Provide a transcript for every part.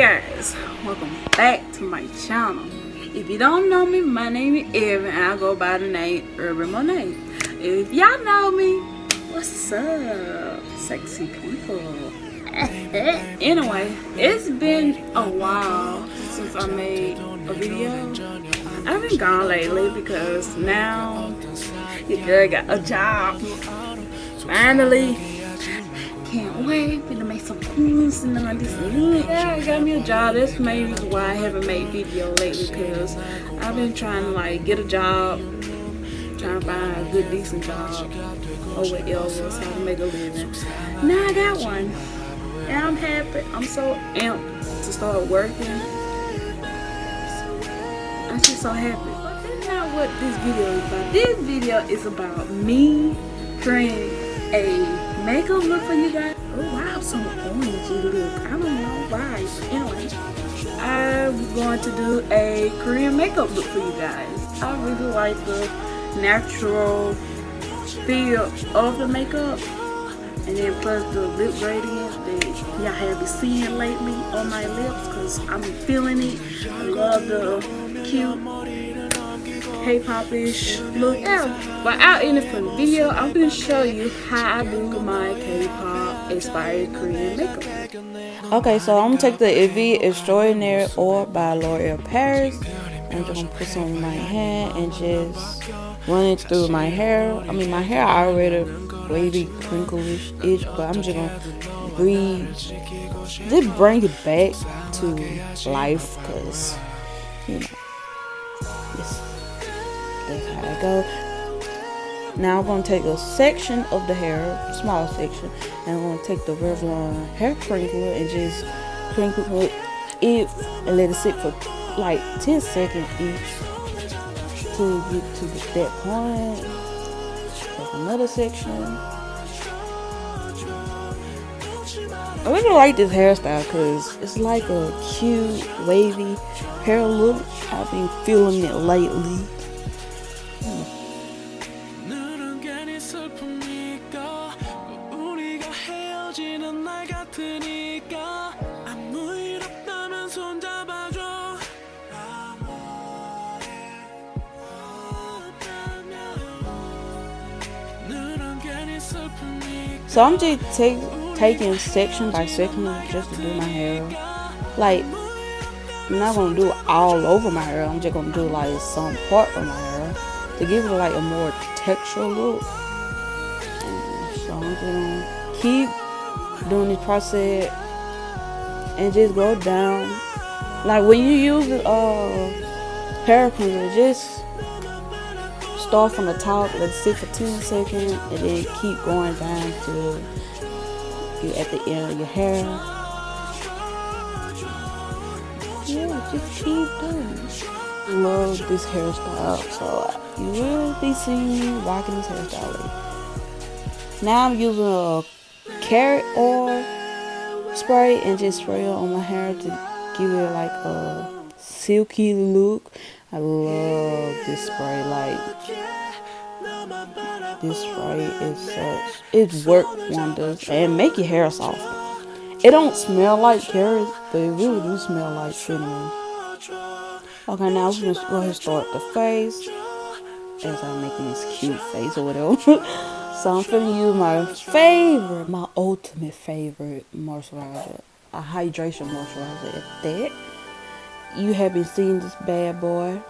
guys, welcome back to my channel. If you don't know me, my name is Elivie and I go by the name Urban Monet. If y'all know me, what's up, sexy people? Anyway, it's been a while since I made a video. I've been gone lately because now your girl got a job. Finally. Can't wait to make some coons and all this. Yeah, I got me a job. That's maybe why I haven't made video lately, because I've been trying to like get a job, trying to find a good decent job or whatever, so I can make a living. Now I got one and I'm happy. I'm so amped to start working. I'm just so happy. But that's not what this video is about. This video is about me creating a makeup look for you guys. Oh wow, some orangey look. I don't know why. Anyway, I'm going to do a Korean makeup look for you guys. I really like the natural feel of the makeup, and then plus the lip gradient that y'all have been seeing lately on my lips, because I'm feeling it. I love the cute K-pop-ish look. Yeah, but without any further video, I'm going to show you how I do my K-pop inspired Korean makeup. Okay, so I'm going to take the Elivie Extraordinary Oil by L'Oreal Paris. I'm just going to put some in my hand and just run it through my hair. I mean, my hair already wavy, crinklish, but I'm just going to breathe. Just bring it back to life, because, you know, that's how I go. Now I'm going to take a section of the hair, small section, and I'm going to take the Revlon hair crinkler and just crinkle it and let it sit for like 10 seconds each to get to that point. Take another section. I really like this hairstyle because it's like a cute wavy hair look. I've been feeling it lately. So I'm just taking section by section just to do my hair. Like, I'm not gonna do it all over my hair. I'm just gonna do like some part of my hair to give it like a more textural look. And so I'm gonna keep doing this process and just go down. Like when you use the hair cleanser, just start from the top, let it sit for 10 seconds, and then keep going down to you at the end of your hair. Yeah, just keep doing it. I love this hairstyle, so you will be seeing me rocking this hairstyle later. Now I'm using a carrot oil spray and just spray it on my hair to give it like a silky look. I love this spray. Like, this spray is it works wonders and make your hair soft. It don't smell like carrots, but it really do smell like cinnamon. Okay, now we're gonna go ahead and start the face as I'm making this cute face or whatever. So I'm gonna use my ultimate favorite moisturizer, a hydration moisturizer at that. You have been seeing this bad boy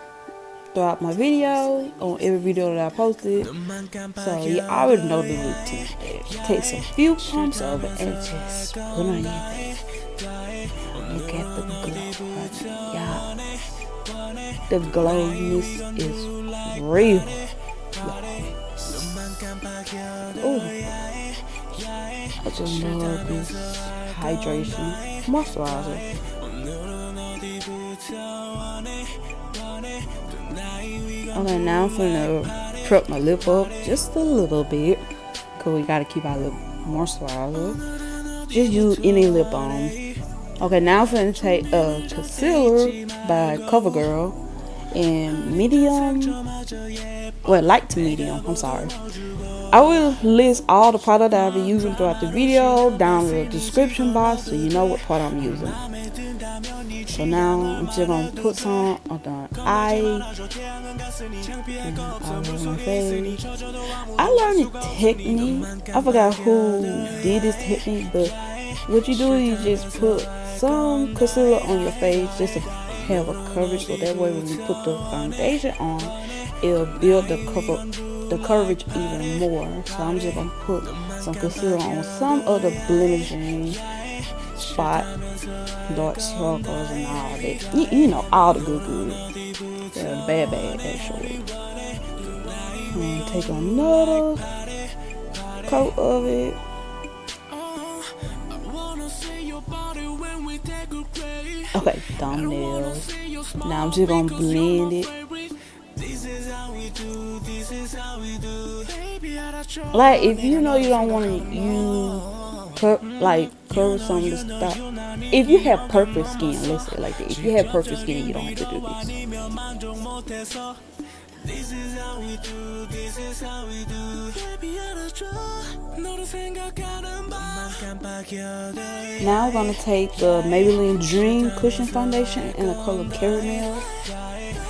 throughout my video, on every video that I posted, so you already know the routine. Take some few pumps of it and just put on your face. Look at the glow, y'all. The glowiness is real. Oh, I just love this hydration moisturizer. Okay, now I'm finna prep my lip up just a little bit, because we gotta keep our lip moisturizer. Just use any lip balm. Okay, now I'm finna take a concealer by COVERGIRL in medium well, light to medium, I'm sorry. I will list all the product that I'll be using throughout the video down in the description box so you know what product I'm using. So now I'm just gonna put some on the eye and all over my face. I learned a technique. I forgot who did this technique, but what you do is you just put some concealer on your face just to have a coverage, so that way when you put the foundation on, it'll build the coverage even more. So I'm just gonna put some concealer on some of the blemishing spot, dark circles, and all that. You know, all the good. Yeah, bad actually. And take another coat of it. Okay, thumbnails. Now I'm just gonna blend it. Like, if you know you don't want to use cover some of the stuff. If you have perfect skin, let's say like that. If you have perfect skin, you don't have to do this. Now I'm gonna take the Maybelline Dream Cushion Foundation in the color Caramel,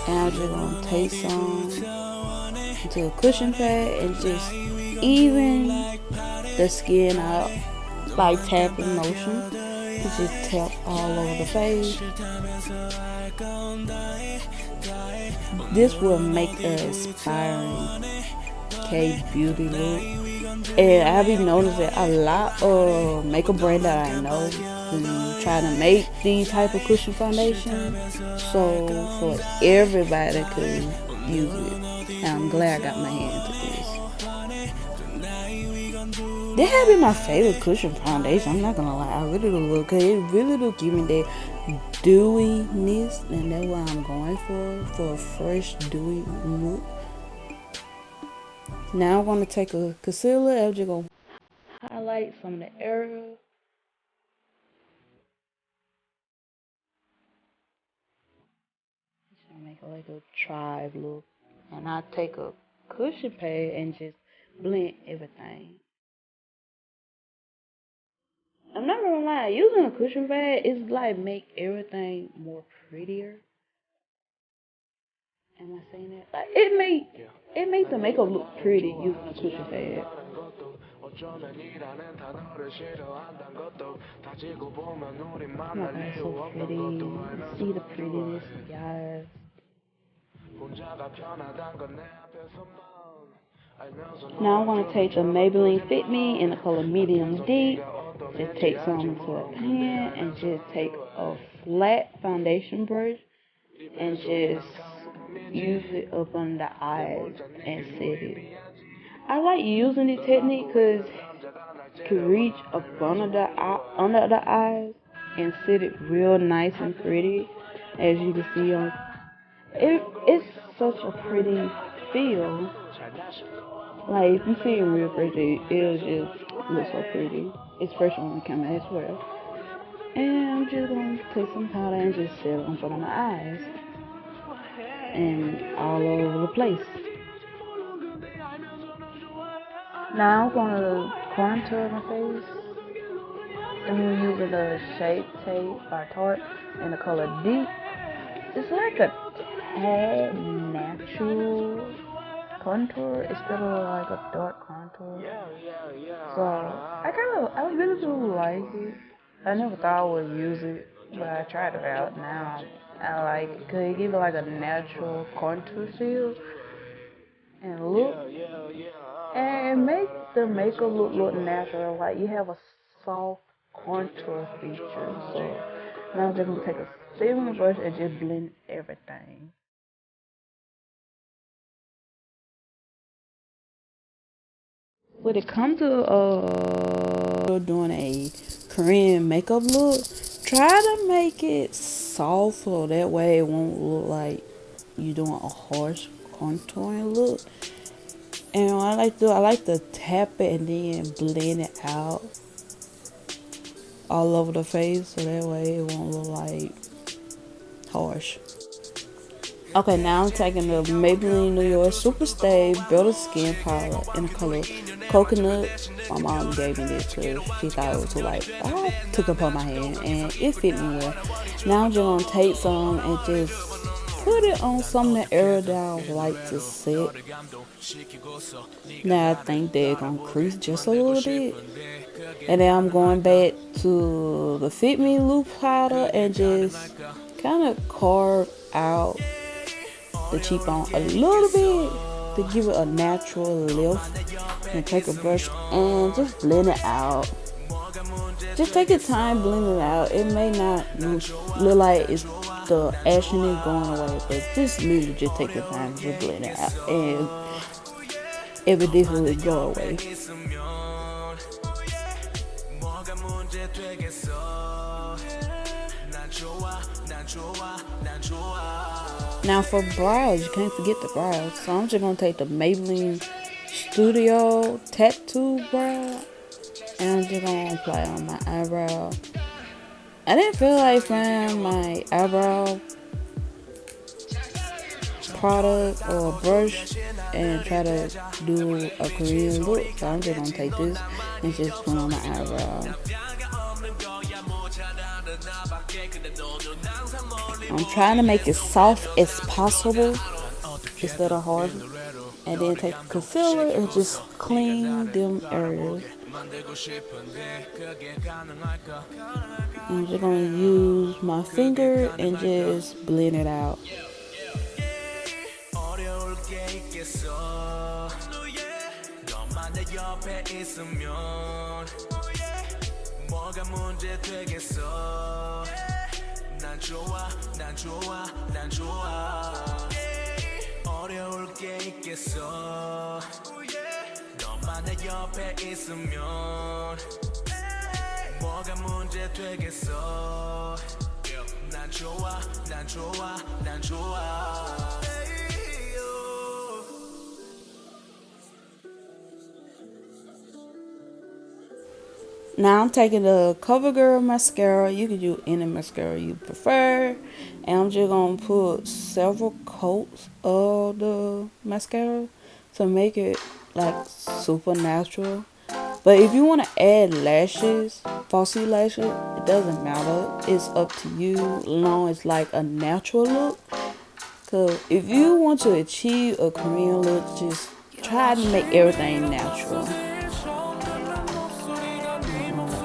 and I'm just gonna take some into a cushion pad and just even the skin out, like tapping motion. You just tap all over the face. This will make an inspiring K-beauty look. And I've been noticing a lot of makeup brand that I know trying to make these type of cushion foundation, so for everybody could use it. And I'm glad I got my hand to this. This has been my favorite cushion foundation. I'm not gonna lie, I really do look good. It really do give me that dewiness, and that's what I'm going for a fresh dewy look. Now I'm gonna take a concealer. I'm just gonna highlight some of the area. Just gonna make it like a tribe look, and I take a cushion pad and just blend everything. I'm not gonna lie, using a cushion pad is like make everything more prettier. Am I saying that? Like it make the makeup look pretty using a cushion pad. Oh my god, it's so pretty. See the prettiness, guys. Now I'm going to take the Maybelline Fit Me in the color Medium Deep. Just take some into a pan and just take a flat foundation brush and just use it up under the eyes and set it. I like using this technique because to reach up under the eyes and set it real nice and pretty. As you can see on it's such a pretty feel. Like if you see it real pretty, it'll just look so pretty. It's fresh on the camera as well. And I'm just gonna take some powder and just set it in front of my eyes and all over the place. Now I'm gonna contour my face. I'm using the Shape Tape by Tarte in the color Deep. It's like a tad natural contour instead of like a dark contour. So I really do like it. I never thought I would use it, but I tried it out. Now I like it because it gives it like a natural contour feel and look, and make the makeup look natural. Like you have a soft contour feature. So now I'm just gonna take a steaming brush and just blend everything. When it comes to doing a Korean makeup look, try to make it soft so that way it won't look like you're doing a harsh contouring look. And what I like to tap it and then blend it out all over the face so that way it won't look like harsh. Okay, now I'm taking the Maybelline New York SuperStay Builder Skin Powder in the color Coconut. My mom gave me this because she thought it was too light. I took it upon my hand and it fit me well. Now I'm just going to take some and just put it on some of the area that I would like to set. Now I think they're going to crease just a little bit. And then I'm going back to the Fit Me Loop powder and just kind of carve out the cheekbone a little bit to give it a natural lift. And take a brush and just blend it out. Just take your time blending it out. It may not look like it's the action is going away, but just literally just take your time to blend it out and it will definitely go away. Now for brows, you can't forget the brows. So I'm just gonna take the Maybelline Studio Tattoo Brow and I'm just gonna apply it on my eyebrow. I didn't feel like finding my eyebrow product or brush and try to do a Korean look, so I'm just gonna take this and just put on my eyebrow. I'm trying to make it soft as possible instead of hard, and then take concealer and just clean them areas. I'm just gonna use my finger and just blend it out. Now I'm taking the COVERGIRL mascara. You can use any mascara you prefer. And I'm just going to put several coats of the mascara to make it like super natural. But if you want to add lashes, falsy lashes, it doesn't matter. It's up to you, as long as like a natural look. Because if you want to achieve a Korean look, just try to make everything natural.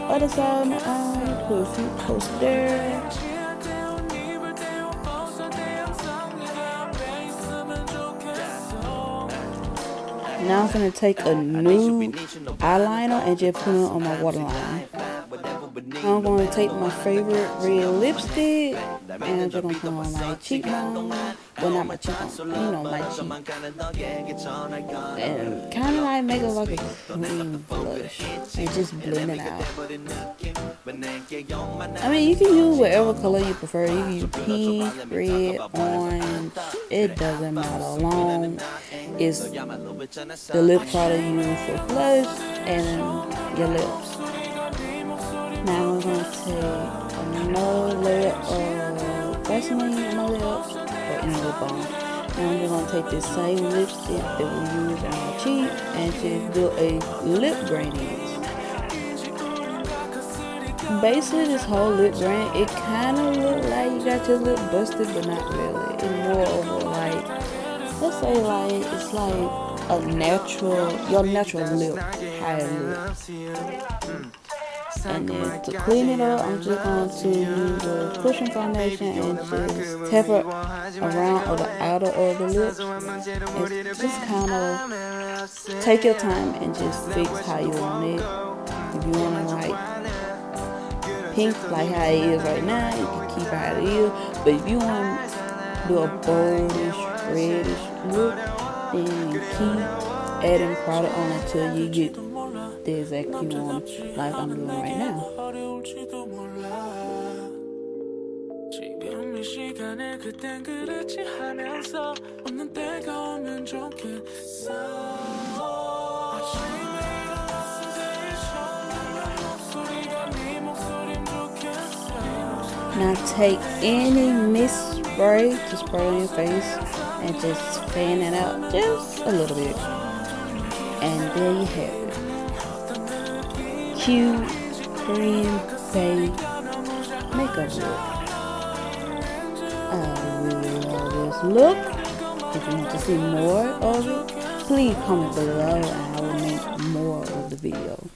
Other side of my eye, put a few coats there. Now I'm gonna take a new eyeliner and just put it on my waterline. I'm gonna take my favorite red lipstick and I'm just gonna put on my cheekbone. Well, not my cheekbone, you know, my cheek. And kind of like make it like a cream blush and just blend it out. I mean, you can use whatever color you prefer. You can use pink, red, orange. It doesn't matter. Long is the lip product you use for blush and your lips. Now I'm going to take another layer of Vaseline on my lips, or in lip balm. Now I'm just going to take this same lipstick that we use on my cheek and just do a lip gradient. Basically, this whole lip gradient, it kind of look like you got your lip busted, but not really. It's more of a like, let's say like, it's like a natural, your natural lip, how it looks. And then to clean it up, I'm just going to use the cushion foundation and just tap it around or the outer of the lip. And just kind of take your time and just fix how you want it. If you want it like pink, like how it is right now, you can keep it how it is. But if you want to do a boldish, reddish look, then you keep adding product on until you get the exact one like I'm doing right now. Now take any spray to spray on your face and just fan it out just a little bit. And there you have it. Cute cream beige makeup look. I really love this look. If you want to see more of it, please comment below and I will make more of the video.